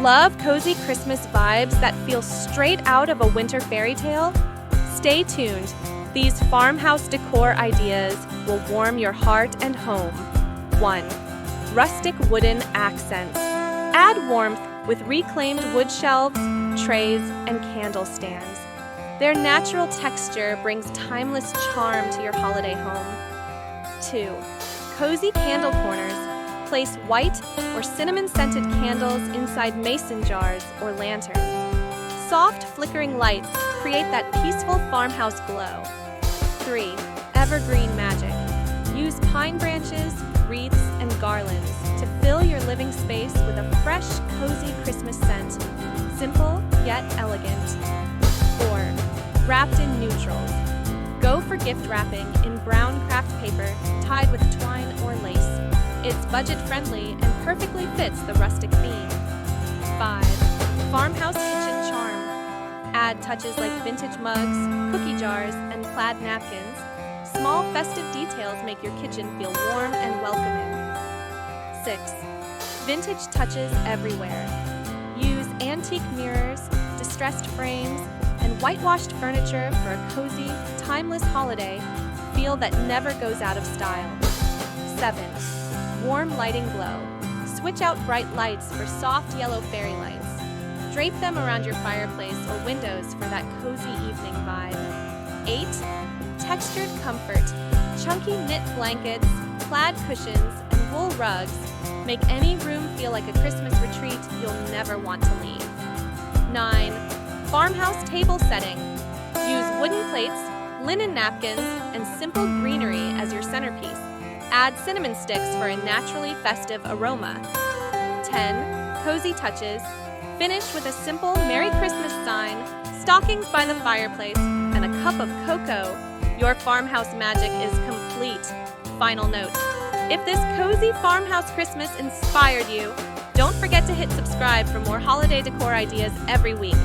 Love cozy Christmas vibes that feel straight out of a winter fairy tale? Stay tuned. These farmhouse decor ideas will warm your heart and home. 1. Rustic wooden accents. Add warmth with reclaimed wood shelves, trays, and candle stands. Their natural texture brings timeless charm to your holiday home. 2. Cozy candle corners. Place white or cinnamon-scented candles inside mason jars or lanterns. Soft, flickering lights create that peaceful farmhouse glow. 3. Evergreen Magic. Use pine branches, wreaths, and garlands to fill your living space with a fresh, cozy Christmas scent. Simple, yet elegant. 4. Wrapped in neutrals. Go for gift wrapping in brown craft paper tied with twine or lace. It's budget-friendly and perfectly fits the rustic theme. 5. Farmhouse kitchen charm. Add touches like vintage mugs, cookie jars, and plaid napkins. Small festive details make your kitchen feel warm and welcoming. 6. Vintage touches everywhere. Use antique mirrors, distressed frames, and whitewashed furniture for a cozy, timeless holiday feel that never goes out of style. 7. Warm lighting glow. Switch out bright lights for soft yellow fairy lights. Drape them around your fireplace or windows for that cozy evening vibe. 8. Textured comfort. Chunky knit blankets, plaid cushions, and wool rugs make any room feel like a Christmas retreat you'll never want to leave. 9. Farmhouse table setting. Use wooden plates, linen napkins, and simple greenery as your centerpiece. Add cinnamon sticks for a naturally festive aroma. 10. Cozy touches. Finish with a simple Merry Christmas sign, stockings by the fireplace, and a cup of cocoa. Your farmhouse magic is complete. Final note: if this cozy farmhouse Christmas inspired you, don't forget to hit subscribe for more holiday decor ideas every week.